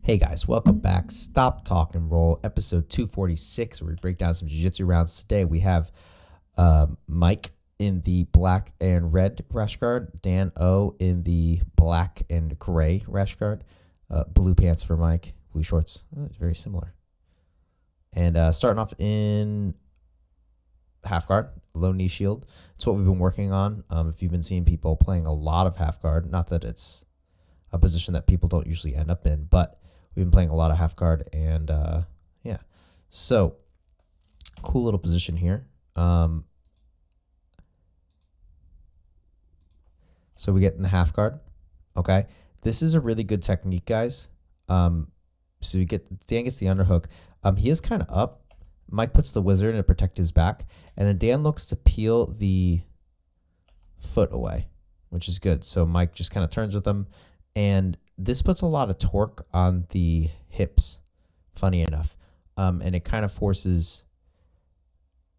Hey guys, welcome back. Stop, Talk, and Roll, episode 246, where we break down some jiu-jitsu rounds. Today we have Mike in the black and red rash guard, Dan O in the black and gray rash guard, blue pants for Mike, blue shorts. It's very similar. And starting off in half guard, low knee shield. It's what we've been working on. If you've been seeing people playing a lot of half guard, not that it's a position that people don't usually end up in, but we've been playing a lot of half guard, and yeah. So, cool little position here. So we get in the half guard. Okay, this is a really good technique, guys. So Dan gets the underhook. He is kind of up. Mike puts the wizard in to protect his back, and then Dan looks to peel the foot away, which is good. So Mike just kind of turns with him, and this puts a lot of torque on the hips, funny enough. And it kind of forces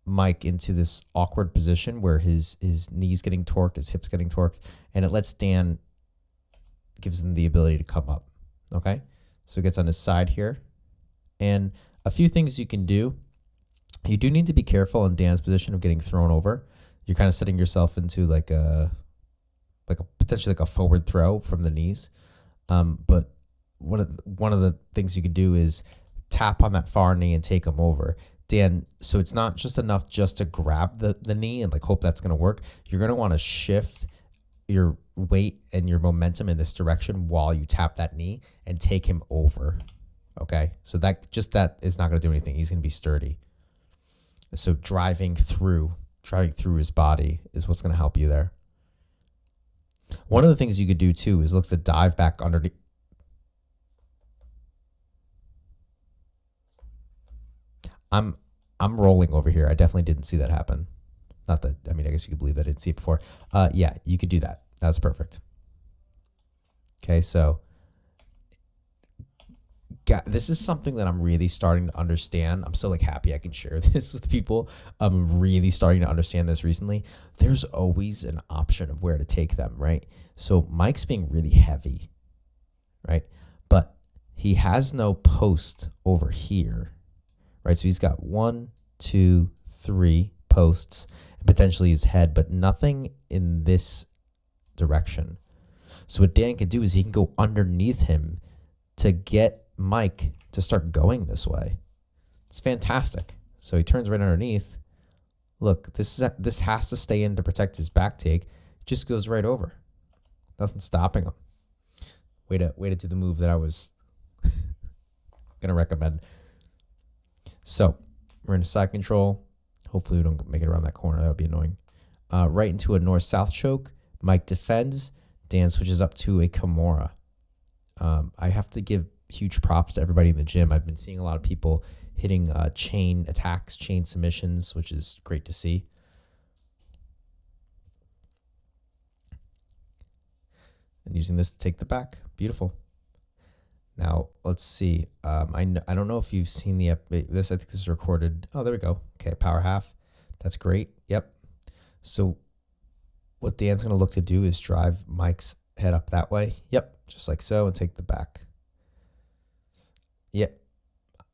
Mike into this awkward position where his knee's getting torqued, his hips getting torqued, and it lets Dan, gives him the ability to come up. Okay? So it gets on his side here. And a few things you can do. You do need to be careful in Dan's position of getting thrown over. You're kind of setting yourself into like a potentially like a forward throw from the knees. But one of the things you could do is tap on that far knee and take him over. Dan, so it's not just enough just to grab the knee and like hope that's going to work. You're going to want to shift your weight and your momentum in this direction while you tap that knee and take him over. Okay? So that is not going to do anything. He's going to be sturdy. So driving through his body is what's going to help you there. One of the things you could do too is look to dive back underneath. I'm rolling over here. I definitely didn't see that happen. Not that, I mean, I guess you could believe that I didn't see it before. Yeah, you could do that. That's perfect. Okay, so this is something that I'm really starting to understand. I'm so happy I can share this with people. I'm really starting to understand this recently. There's always an option of where to take them, right? So Mike's being really heavy, right? But he has no post over here, right? So he's got 1, 2, 3 posts, and potentially his head, but nothing in this direction. So what Dan can do is he can go underneath him to get Mike to start going this way. It's fantastic. So he turns right underneath. Look, this has to stay in to protect his back take. Just goes right over. Nothing stopping him. Way to do the move that I was gonna recommend. So we're in a side control. Hopefully we don't make it around that corner. That would be annoying. Right into a north-south choke. Mike defends. Dan switches up to a Kimura. I have to give huge props to everybody in the gym. I've been seeing a lot of people hitting chain attacks, chain submissions, which is great to see. And using this to take the back. Beautiful. Now, let's see. I don't know if you've seen I think this is recorded. Oh, there we go. Okay, power half. That's great. Yep. So what Dan's going to look to do is drive Mike's head up that way. Yep, just like so, and take the back. Yep.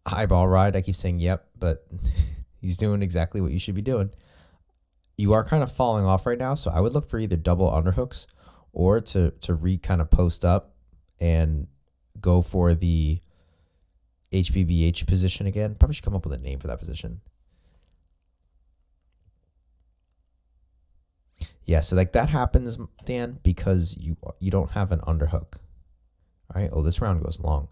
Eyeball ride. I keep saying yep, but he's doing exactly what you should be doing. You are kind of falling off right now, so I would look for either double underhooks or to kind of post up and go for the HBBH position again. Probably should come up with a name for that position. Yeah, so that happens, Dan, because you don't have an underhook. All right. Oh, this round goes long.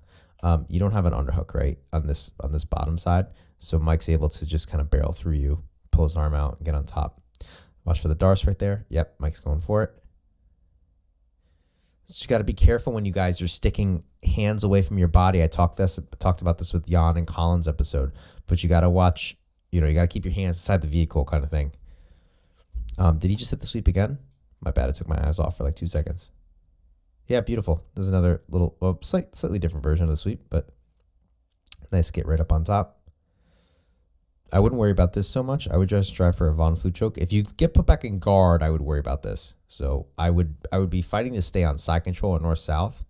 You don't have an underhook, right, on this bottom side. So Mike's able to just kind of barrel through you, pull his arm out, and get on top. Watch for the darce right there. Yep, Mike's going for it. So you got to be careful when you guys are sticking hands away from your body. I talked about this with Jan and Colin's episode, but you got to watch. You got to keep your hands inside the vehicle, kind of thing. Did he just hit the sweep again? My bad. I took my eyes off for 2 seconds. Yeah, beautiful. There's another little, slightly different version of the sweep, but nice get right up on top. I wouldn't worry about this so much. I would just try for a Von Flue choke. If you get put back in guard, I would worry about this. So I would be fighting to stay on side control or north-south.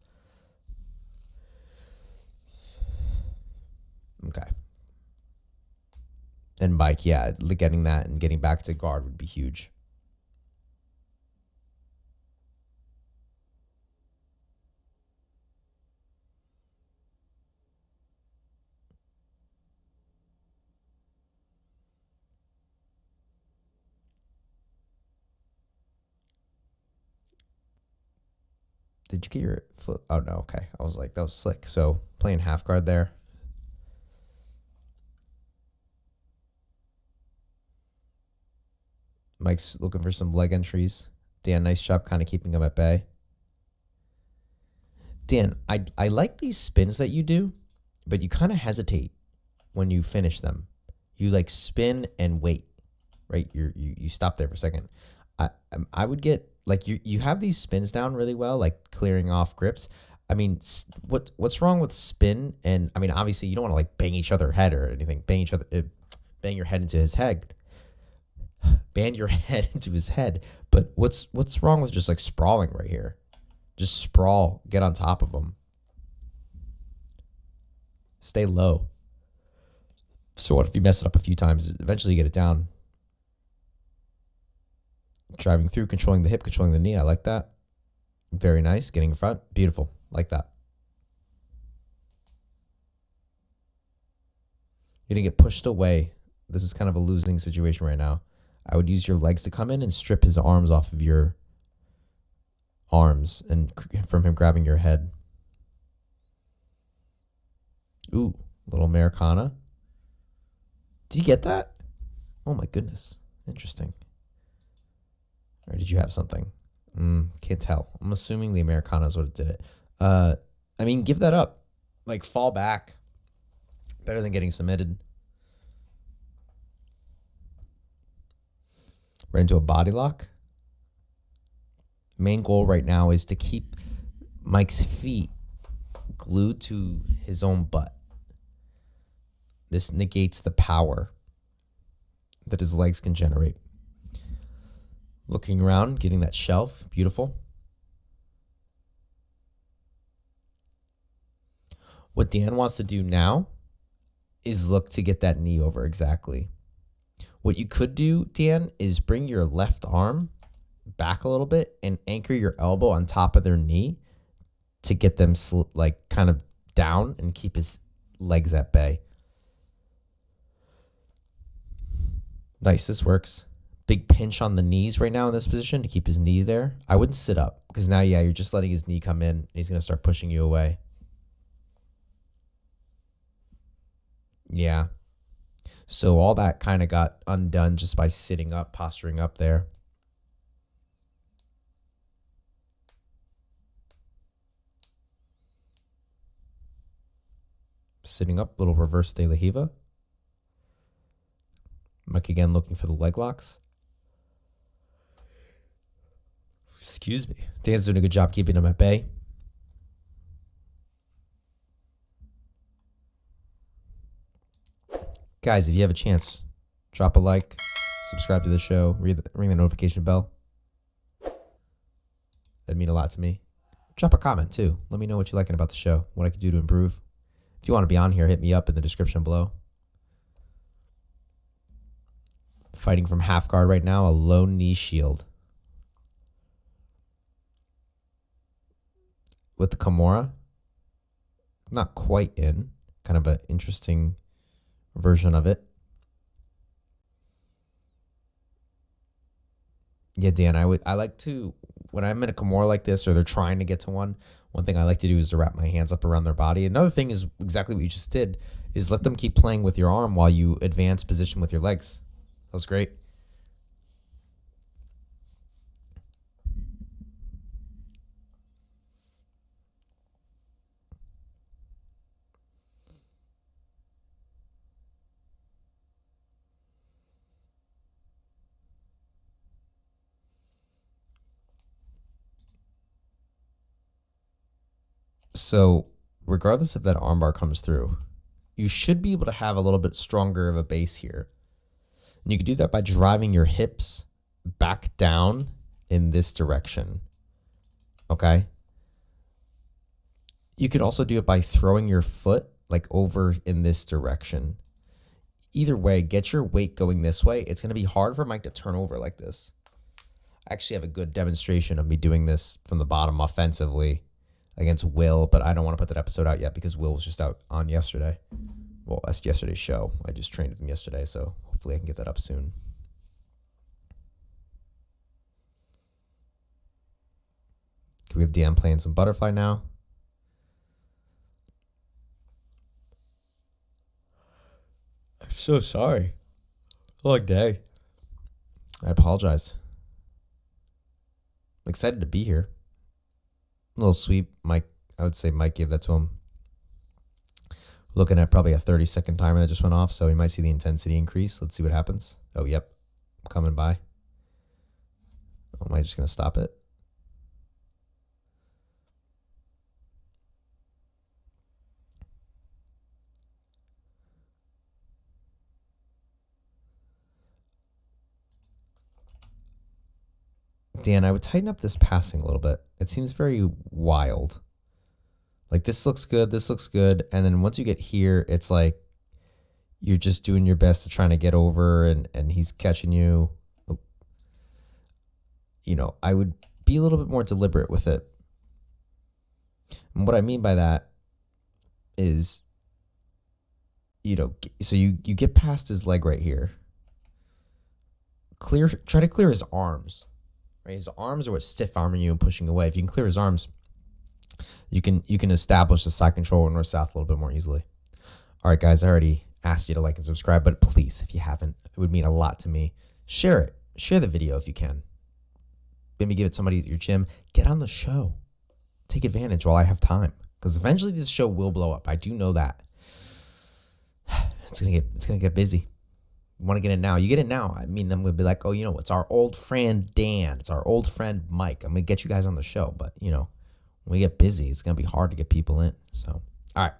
Okay. And Mike, yeah, getting that and getting back to guard would be huge. Did you get your foot? Oh, no. Okay. I was like, that was slick. So playing half guard there. Mike's looking for some leg entries. Dan, nice job kind of keeping him at bay. Dan, I like these spins that you do, but you kind of hesitate when you finish them. You like spin and wait, right? You stop there for a second. I would get like you have these spins down really well, like clearing off grips. I mean, what's wrong with spin? And I mean, obviously you don't want to like bang each other head or anything. Bang your head into his head. Bang your head into his head. But what's wrong with just like sprawling right here? Just sprawl, get on top of them. Stay low. So what if you mess it up a few times? Eventually you get it down. Driving through, controlling the hip, controlling the knee. I like that. Very nice. Getting in front. Beautiful. Like that. You're going to get pushed away. This is kind of a losing situation right now. I would use your legs to come in and strip his arms off of your arms and from him grabbing your head. Ooh, little Americana. Did you get that? Oh my goodness. Interesting. Or did you have something? Can't tell. I'm assuming the Americana is what did it. I mean, give that up. Like, fall back. Better than getting submitted. Right into a body lock. Main goal right now is to keep Mike's feet glued to his own butt. This negates the power that his legs can generate. Looking around, getting that shelf. Beautiful. What Dan wants to do now is look to get that knee over exactly. What you could do, Dan, is bring your left arm back a little bit and anchor your elbow on top of their knee to get them like kind of down and keep his legs at bay. Nice, this works. Big pinch on the knees right now in this position to keep his knee there. I wouldn't sit up because now, yeah, you're just letting his knee come in and he's going to start pushing you away. Yeah. So all that kind of got undone just by sitting up, posturing up there. Sitting up, little reverse de la Hiva. Mike again looking for the leg locks. Excuse me. Dan's doing a good job keeping him at bay. Guys, if you have a chance, drop a like, subscribe to the show, ring the notification bell. That'd mean a lot to me. Drop a comment too. Let me know what you're liking about the show, what I could do to improve. If you want to be on here, hit me up in the description below. Fighting from half guard right now, a low knee shield. With the Kimura, not quite in. Kind of an interesting version of it. Yeah, Dan, I like to, when I'm in a Kimura like this or they're trying to get to one thing I like to do is to wrap my hands up around their body. Another thing is exactly what you just did, is let them keep playing with your arm while you advance position with your legs. That was great. So regardless if that armbar comes through, you should be able to have a little bit stronger of a base here. And you can do that by driving your hips back down in this direction. Okay? You could also do it by throwing your foot like over in this direction. Either way, get your weight going this way. It's going to be hard for Mike to turn over like this. I actually have a good demonstration of me doing this from the bottom offensively against Will, but I don't want to put that episode out yet because Will was just out on yesterday. Well, that's yesterday's show. I just trained with him yesterday, so hopefully I can get that up soon. Okay, we have Dan playing some butterfly now. I'm so sorry. Long day. I apologize. I'm excited to be here. A little sweep. Mike, I would say Mike gave that to him. Looking at probably a 30-second timer that just went off, so we might see the intensity increase. Let's see what happens. Oh, yep. Coming by. Oh, am I just going to stop it? Dan, I would tighten up this passing a little bit. It seems very wild. Like this looks good, and then once you get here, it's like you're just doing your best to trying to get over, and he's catching you. You know, I would be a little bit more deliberate with it. And what I mean by that is, you know, so you get past his leg right here. Try to clear his arms. Right? His arms are what's stiff arming you and pushing away. If you can clear his arms, you can establish the side control north south a little bit more easily. All right, guys, I already asked you to like and subscribe, but please, if you haven't, it would mean a lot to me. Share it. Share the video if you can. Maybe give it to somebody at your gym. Get on the show. Take advantage while I have time, because eventually this show will blow up. I do know that. It's gonna get busy. You want to get it now? You get it now. I mean, I'm gonna be like, oh, you know, it's our old friend Dan. It's our old friend Mike. I'm gonna get you guys on the show, but you know, when we get busy, it's gonna be hard to get people in. So, all right.